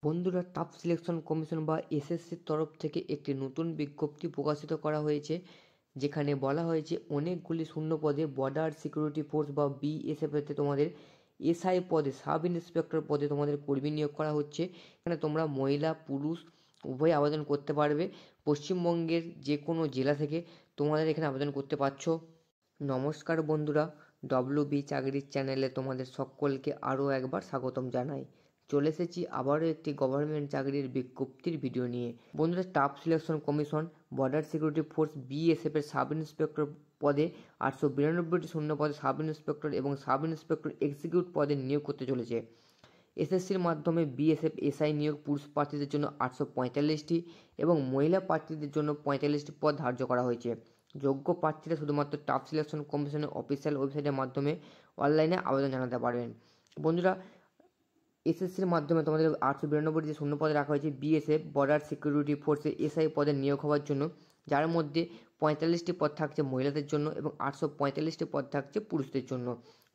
বন্ধুরা, staff selection commission বা এসএসসির তরফ থেকে একটি নতুন বিজ্ঞপ্তি প্রকাশিত করা হয়েছে, যেখানে বলা হয়েছে অনেকগুলি শূন্য পদে বর্ডার সিকিউরিটি ফোর্স বা বিএসএফতে তোমাদের এসআই পদে, সাব ইন্সপেক্টর পদে তোমাদের কর্মী নিয়োগ করা হচ্ছে। এখানে তোমরা মহিলা পুরুষ উভয় আবেদন করতে পারবে। পশ্চিমবঙ্গের যে কোনো জেলা থেকে তোমাদের এখানে আবেদন করতে পারছো। নমস্কার বন্ধুরা, ডব্লিউবি চাকরির চ্যানেলে তোমাদের সকলকে আরও একবার স্বাগতম জানাই। চলে এসেছি আবারও একটি গভর্নমেন্ট চাকরির বিজ্ঞপ্তির ভিডিও নিয়ে। বন্ধুরা, staff selection commission border security force BSF এর সাব ইন্সপেক্টর পদে 892টি শূন্য পদে সাব ইন্সপেক্টর এবং সাব ইন্সপেক্টর এক্সিকিউট পদে নিয়োগ করতে চলেছে। এসএসসির মাধ্যমে বিএসএফ এসআই নিয়োগ পুরুষ প্রার্থীদের জন্য 845টি এবং মহিলা প্রার্থীদের জন্য 45টি পদ ধার্য করা হয়েছে। যোগ্য প্রার্থীরা শুধুমাত্র স্টাফ সিলেকশন কমিশনের অফিসিয়াল ওয়েবসাইটের মাধ্যমে অনলাইনে আবেদন জানাতে পারবেন। বন্ধুরা, এসএসসির মাধ্যমে তোমাদের 892টি যে শূন্য পদে রাখা হয়েছে বিএসএফ বর্ডার সিকিউরিটি ফোর্সে এসআই পদে নিয়োগ হওয়ার জন্য, যার মধ্যে 45টি পদ থাকছে মহিলাদের জন্য এবং 845টি পদ থাকছে পুরুষদের জন্য।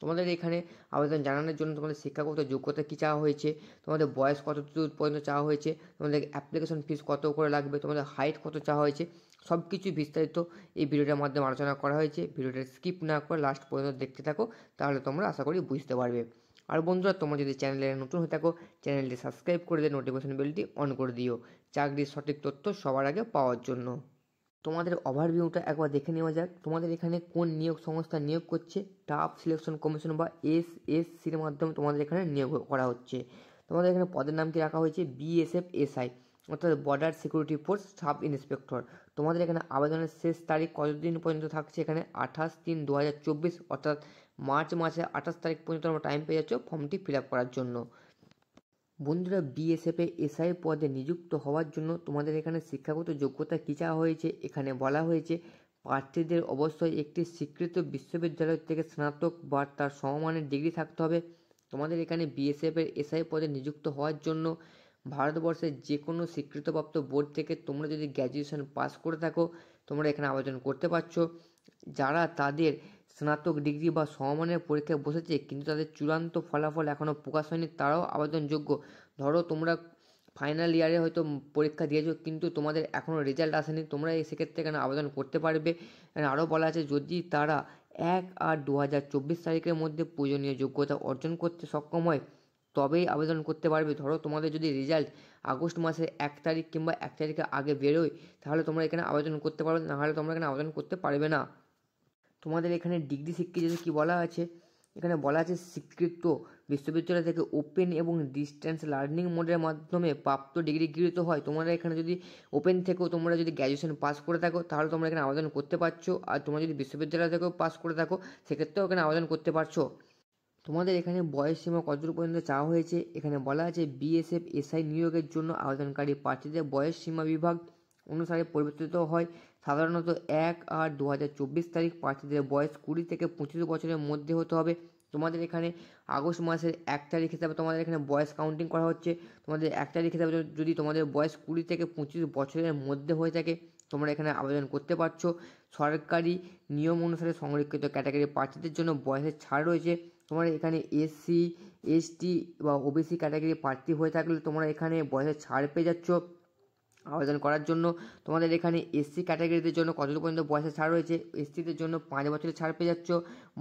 তোমাদের এখানে আবেদন জানানোর জন্য তোমাদের শিক্ষাগত যোগ্যতা কী চাওয়া হয়েছে, তোমাদের বয়স কত দূর পর্যন্ত চাওয়া হয়েছে, তোমাদের অ্যাপ্লিকেশন ফিস কত করে লাগবে, তোমাদের হাইট কত চাওয়া হয়েছে, সব কিছু বিস্তারিত এই ভিডিওটার মাধ্যমে আলোচনা করা হয়েছে। ভিডিওটা স্কিপ না করে লাস্ট পর্যন্ত দেখতে থাকো, তাহলে তোমরা আশা করি বুঝতে পারবে। আর বন্ধুরা, তোমরা যদি চ্যানেলে নতুন হয়ে থাকো, চ্যানেলটি সাবস্ক্রাইব করে দিয়ে নোটিফিকেশন বেলটি অন করে দিও চাকরির সঠিক তথ্য সবার আগে পাওয়ার জন্য। তোমাদের ওভারভিউটা একবার দেখে নেওয়া যাক। তোমাদের এখানে কোন নিয়োগ সংস্থা নিয়োগ করছে, স্টাফ সিলেকশন কমিশন বা এসএসসির মাধ্যমে তোমাদের এখানে নিয়োগ করা হচ্ছে। তোমাদের এখানে পদের নাম কি রাখা হয়েছে, বিএসএফ এসআই অর্থাৎ border security force sub inspector. তোমাদের এখানে আবেদনের শেষ তারিখ কতদিন পর্যন্ত থাকছে, এখানে 28/3/2024 অর্থাৎ মার্চ মাসের 28 তারিখ পর্যন্ত তোমরা টাইম পেয়ে যাচ্ছ ফর্মটি ফিল আপ করার জন্য। বন্ধুরা, বিএসএফে এসআই পদে নিযুক্ত হওয়ার জন্য তোমাদের এখানে শিক্ষাগত যোগ্যতা কী চাওয়া হয়েছে, এখানে বলা হয়েছে প্রার্থীদের অবশ্যই একটি স্বীকৃত বিশ্ববিদ্যালয় থেকে স্নাতক বা তার সমমানের ডিগ্রি থাকতে হবে। তোমাদের এখানে বিএসএফের এসআই পদে নিযুক্ত হওয়ার জন্য ভারতবর্ষের যে কোনো স্বীকৃতপ্রাপ্ত বোর্ড থেকে তোমরা যদি গ্র্যাজুয়েশন পাস করে থাকো, তোমরা এখানে আবেদন করতে পারছো। যারা তাদের স্নাতক ডিগ্রি বা সমমানের পরীক্ষায় বসেছে কিন্তু তাদের চূড়ান্ত ফলাফল এখনও প্রকাশ হয়নি, তারাও আবেদনযোগ্য। ধরো তোমরা ফাইনাল ইয়ারে হয়তো পরীক্ষা দিয়েছো কিন্তু তোমাদের এখনও রেজাল্ট আসেনি, তোমরা সেক্ষেত্রে এখানে আবেদন করতে পারবে। আরও বলা আছে যদি তারা 1/8/2024 তারিখের মধ্যে প্রয়োজনীয় যোগ্যতা অর্জন করতে সক্ষম হয় তবেই আবেদন করতে পারবে। ধরো তোমাদের যদি রেজাল্ট আগস্ট মাসের 1 তারিখ কিংবা 1 তারিখের আগে বেরোয় তাহলে তোমরা এখানে আবেদন করতে পারবে, নাহলে তোমরা এখানে আবেদন করতে পারবে না। তোমাদের এখানে ডিগ্রি স্বীকৃতি কী বলা আছে, এখানে বলা আছে স্বীকৃত বিশ্ববিদ্যালয় থেকে ওপেন এবং ডিস্ট্যান্স লার্নিং মোডের মাধ্যমে প্রাপ্ত ডিগ্রি গৃহীত হয়। তোমরা এখানে যদি ওপেন থেকেও তোমরা যদি গ্র্যাজুয়েশন পাস করে থাকো তাহলে তোমরা এখানে আবেদন করতে পারছো, আর তোমরা যদি বিশ্ববিদ্যালয় থেকেও পাস করে থাকো সেক্ষেত্রেও এখানে আবেদন করতে পারছো। তোমাদের এখানে বয়স সীমা কতদূর পর্যন্ত চাওয়া হয়েছে, এখানে বলা আছে বিএসএফ এসআই নিয়োগের জন্য আবেদনকারী প্রার্থীদের বয়স সীমা বিভাগ অনুসারে পরিবর্তিত হয়। সাধারণত 1/8/2024 তারিখ প্রার্থীদের বয়স 20 থেকে 25 বছরের মধ্যে হতে হবে। তোমাদের এখানে আগস্ট মাসের 1 তারিখ হিসাবে তোমাদের এখানে বয়স কাউন্টিং করা হচ্ছে। তোমাদের 1 তারিখ হিসাবে যদি তোমাদের বয়স 20 থেকে 25 বছরের মধ্যে হয়ে থাকে তোমরা এখানে আবেদন করতে পারছো। সরকারি নিয়ম অনুসারে সংরক্ষিত ক্যাটাগরি প্রার্থীদের জন্য বয়সের ছাড় রয়েছে। তোমরা এখানে এসসি এসটি বা ওবিসি ক্যাটাগরি প্রার্থী হয়ে থাকলে তোমরা এখানে বয়সের ছাড় পেয়ে যাচ্ছ আবেদন করার জন্য। তোমাদের এখানে এসসি ক্যাটাগরিদের জন্য কতটুকু পর্যন্ত বয়সের ছাড় রয়েছে, এসসিদের জন্য 5 বছরের ছাড় পেয়ে যাচ্ছ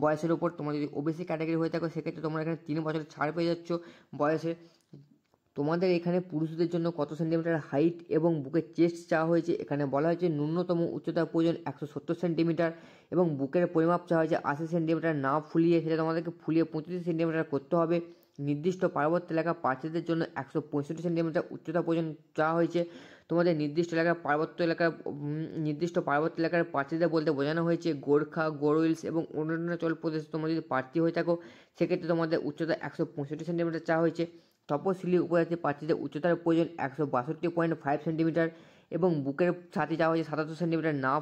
বয়সের উপর। তোমরা যদি ওবিসি ক্যাটাগরি হয়ে থাকো সেক্ষেত্রে তোমরা এখানে 3 বছরের ছাড় পেয়ে যাচ্ছ বয়সে। তোমাদের এখানে পুরুষদের জন্য কত সেন্টিমিটার হাইট এবং বুকের চেস্ট চাওয়া হয়েছে, এখানে বলা হয়েছে ন্যূনতম উচ্চতার প্রয়োজন 170 সেন্টিমিটার এবং বুকের পরিমাপ চাওয়া হয়েছে 80 সেন্টিমিটার, না ফুলিয়ে সেটা তোমাদেরকে ফুলিয়ে 25 সেন্টিমিটার করতে হবে। নির্দিষ্ট পার্বত্য এলাকা প্রার্থীদের জন্য 165 সেন্টিমিটার উচ্চতা প্রয়োজন চাওয়া হয়েছে। তোমাদের নির্দিষ্ট পার্বত্য এলাকার প্রার্থীদের বলতে বোঝানো হয়েছে গোর্খা, গরুইলস এবং অরুণাচল প্রদেশ। তোমরা যদি প্রার্থী হয়ে থাকো সেক্ষেত্রে তোমাদের উচ্চতা 165 সেন্টিমিটার চাওয়া হয়েছে। তপশিলি উপজাতি প্রার্থীদের উচ্চতার প্রয়োজন 162.5 সেন্টিমিটার এবং বুকের ছাতি চাওয়া হয়েছে 77 সেন্টিমিটার, না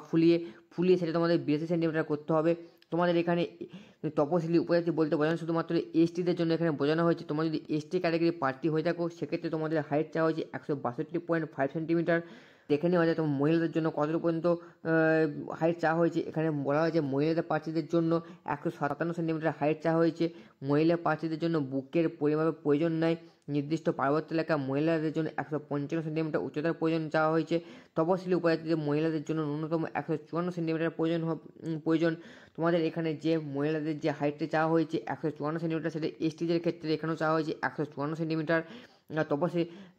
ফুলিয়ে সেটা তোমাদের 82 সেন্টিমিটার করতে হবে। তোমাদের এখানে তপশিলি উপজাতি বলতে বোঝানো শুধুমাত্র এসটিদের জন্য এখানে বোঝানো হয়েছে। তোমরা যদি এসটি ক্যাটাগরি প্রার্থী হয়ে থাকো সেক্ষেত্রে তোমাদের হাইট চাওয়া হয়েছে 162.5 সেন্টিমিটার। দেখে নেওয়া যায় তোমার মহিলাদের জন্য কত পর্যন্ত হাইট চাওয়া হয়েছে, এখানে বলা হয়েছে মহিলাদের প্রার্থীদের জন্য 157 সেন্টিমিটার হাইট চাওয়া হয়েছে। মহিলা প্রার্থীদের জন্য বুকের পরিমাপের প্রয়োজন নাই, নির্দিষ্ট পার্বত্য এলাকা মহিলাদের জন্য 155 সেন্টিমিটার উচ্চতার প্রয়োজন চাওয়া হয়েছে। তপশিলি উপজাতিতে মহিলাদের জন্য ন্যূনতম 154 সেন্টিমিটার প্রয়োজন। তোমাদের এখানে যে মহিলাদের যে হাইটটা চাওয়া হয়েছে 154 সেন্টিমিটার, সেটা এসটিদের ক্ষেত্রে এখানেও চাওয়া হয়েছে 154 সেন্টিমিটার।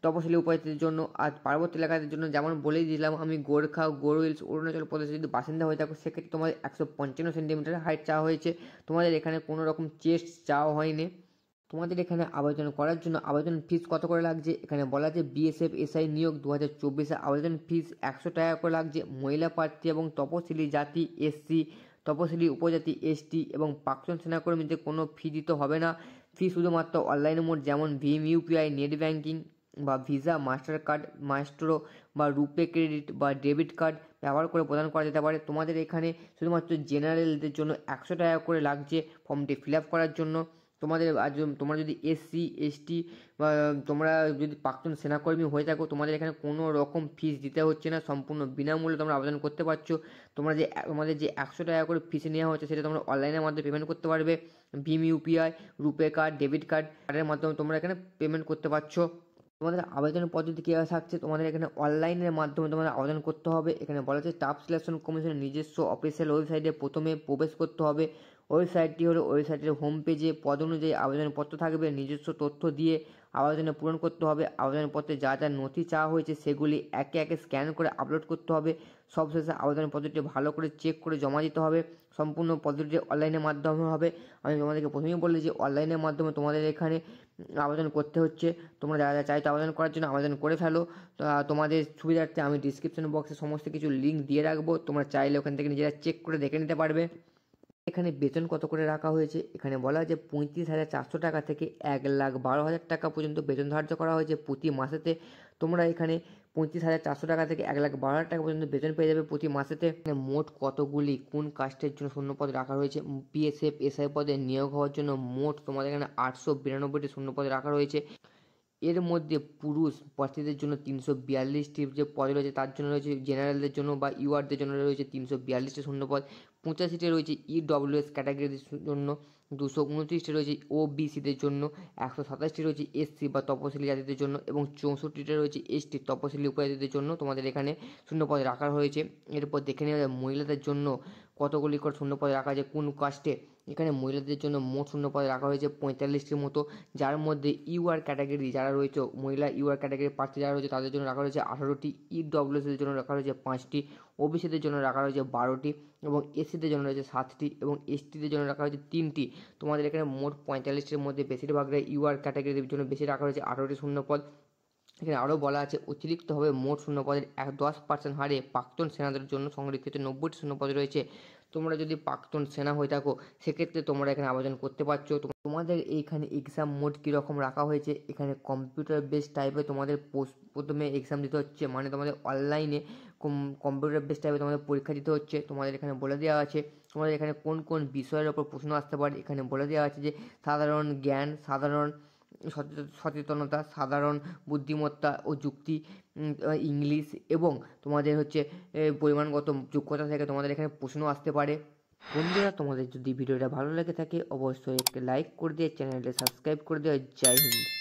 তপশিলি উপজাতিদের জন্য আর পার্বত্য এলাকাদের জন্য যেমন বলেই দিলাম আমি, গোর্খা, গোরুইলস, অরুণাচল প্রদেশে যদি বাসিন্দা হয়ে থাকো সেক্ষেত্রে তোমাদের 155 সেন্টিমিটার হাইট চাওয়া হয়েছে। তোমাদের এখানে কোনো রকম চেস্ট চাওয়া হয়নি। তোমাদের এখানে আবেদন করার জন্য আবেদন ফিস কত করে লাগছে, এখানে বলা আছে বিএসএফ এসআই নিয়োগ 2024 আবেদন ফিস 100 টাকা করে লাগছে। মহিলা প্রার্থী এবং তপশিলি জাতি এসসি, তপশিলি উপজাতি এসটি এবং প্রাক্তন সেনাকর্মীদের কোনো ফি দিতে হবে না। ফি শুধুমাত্র অনলাইন মোড যেমন ভীম ইউপিআই, নেট ব্যাঙ্কিং বা ভিসা, মাস্টার কার্ড, মাস্ট্রো বা রুপে ক্রেডিট বা ডেবিট কার্ড ব্যবহার করে প্রদান করা যেতে পারে। তোমাদের এখানে শুধুমাত্র জেনারেলদের জন্য 100 টাকা করে লাগছে ফর্মটি ফিল আপ করার জন্য। তোমরা যদি এসসি এসটি বা তোমরা যদি প্রাক্তন সেনাকর্মী হয়ে থাকো তোমাদের এখানে কোনো রকম ফিস দিতে হচ্ছে না, সম্পূর্ণ বিনামূল্যে তোমরা আবেদন করতে পারছো। তোমাদের যে 100 টাকা করে ফিস নেওয়া হচ্ছে সেটা তোমরা অনলাইনের মাধ্যমে পেমেন্ট করতে পারবে। ভীম ইউপিআই, রুপে কার্ড, ডেবিট কার্ডের মাধ্যমে তোমরা এখানে পেমেন্ট করতে পারছো। তোমাদের আবেদনের পদ্ধতি কীভাবে থাকছে, তোমাদের এখানে অনলাইনের মাধ্যমে তোমাদের আবেদন করতে হবে। এখানে বলা হচ্ছে স্টাফ সিলেকশন কমিশনের নিজস্ব অফিসিয়াল ওয়েবসাইটে প্রথমে প্রবেশ করতে হবে। ওয়েবসাইটটি হলো ওয়েবসাইটের হোম পেজে পদ অনুযায়ী আবেদনপত্র থাকবে, নিজস্ব তথ্য দিয়ে আবেদনে পূরণ করতে হবে। আবেদনপত্রে যা যা নথি চাওয়া হয়েছে সেগুলি একে একে স্ক্যান করে আপলোড করতে হবে। সবশেষে আবেদনপত্রটি ভালো করে চেক করে জমা দিতে হবে। সম্পূর্ণ পদ্ধতিটি অনলাইনের মাধ্যমে হবে। আমি তোমাদেরকে প্রথমেই বললি যে অনলাইনের মাধ্যমে তোমাদের এখানে আবেদন করতে হচ্ছে। তোমরা যারা যারা চাইতো আবেদন করার জন্য আবেদন করে ফেলো। তোমাদের সুবিধার্থে আমি ডিসক্রিপশন বক্সে সমস্ত কিছু লিঙ্ক দিয়ে রাখবো, তোমরা চাইলে ওখান থেকে নিজেরা চেক করে দেখে নিতে পারবে। এখানে বেতন কত করে রাখা হয়েছে, এখানে বলা হয়েছে 35,400 টাকা থেকে 1,12,000 টাকা পর্যন্ত বেতন ধার্য করা হয়েছে প্রতি মাসেতে। তোমরা এখানে 35,400 টাকা থেকে 1,12,000 টাকা পর্যন্ত বেতন পেয়ে যাবে প্রতি মাসেতে। মোট কতগুলি কোন কাস্টের জন্য শূন্যপদ রাখা রয়েছে, বিএসএফ এসআই পদে নিয়োগ হওয়ার জন্য মোট তোমাদের এখানে 892টি শূন্যপদ রাখা রয়েছে। এর মধ্যে পুরুষ প্রার্থীদের জন্য 342টি যে পদ রয়েছে তার জন্য রয়েছে, জেনারেলদের জন্য বা ইউআরদের জন্য রয়েছে 342টি শূন্যপদ। 85টি রয়েছে ইডব্লিউএস ক্যাটাগরির জন্য, 229টি রয়েছে ওবিসিদের জন্য, 127টি রয়েছে এসসি বা তপশিলি জাতিদের জন্য এবং 64টি রয়েছে এসটি তপশিলি উপজাতিদের জন্য। তোমাদের এখানে শূন্যপদ রাখা হয়েছে। এরপর দেখে নেওয়া যায় মহিলাদের জন্য কতগুলি করে শূন্যপদ রাখা আছে কোন কাস্টে। এখানে মহিলাদের জন্য মোট শূন্যপদ রাখা হয়েছে 45টির মতো, যার মধ্যে ইউআর ক্যাটাগরি যারা রয়েছে, মহিলা ইউআর ক্যাটাগরির প্রার্থী যারা রয়েছে তাদের জন্য রাখা রয়েছে 18টি, ইডব্লিউএসদের জন্য রাখা রয়েছে 5টি, ওবিসিদের জন্য রাখা রয়েছে 12টি এবং এসসিদের জন্য রয়েছে 7টি এবং এসটিদের জন্য রাখা হয়েছে 3টি। তোমাদের এখানে মোট 45টির মধ্যে বেশিরভাগটা ইউআর ক্যাটাগরির জন্য বেশি রাখা হয়েছে 18টি শূন্যপদ। এখানে আরও বলা আছে অতিরিক্তভাবে মোট শূন্যপদের 10% হারে প্রাক্তন সেনাদের জন্য সংরক্ষিত 90টি শূন্যপদ রয়েছে। তোমরা যদি প্রাক্তন সেনা হয়ে থাকো সেক্ষেত্রে তোমরা এখানে আবেদন করতে পারছো। তোমাদের এইখানে এক্সাম মোড কীরকম রাখা হয়েছে, এখানে কম্পিউটার বেস টাইপে তোমাদের প্রথমে এক্সাম দিতে হচ্ছে, মানে তোমাদের অনলাইনে কম্পিউটার বেস টাইপে তোমাদের পরীক্ষা দিতে হচ্ছে। তোমাদের এখানে বলে দেওয়া আছে তোমাদের এখানে কোন কোন বিষয়ের ওপর প্রশ্ন আসতে পারে। এখানে বলে দেওয়া আছে যে সাধারণ জ্ঞান, সাধারণ সচেতনতা, সাধারণ বুদ্ধিমত্তা ও যুক্তি, ইংলিশ এবং তোমাদের হচ্ছে পরিমাণগত যোগ্যতা থেকে তোমাদের এখানে প্রশ্ন আসতে পারে। বন্ধুরা, তোমাদের যদি ভিডিওটা ভালো লেগে থাকে অবশ্যই একটা লাইক করে দিয়ে চ্যানেলটা সাবস্ক্রাইব করে দেওয়া। জয় হিন্দ।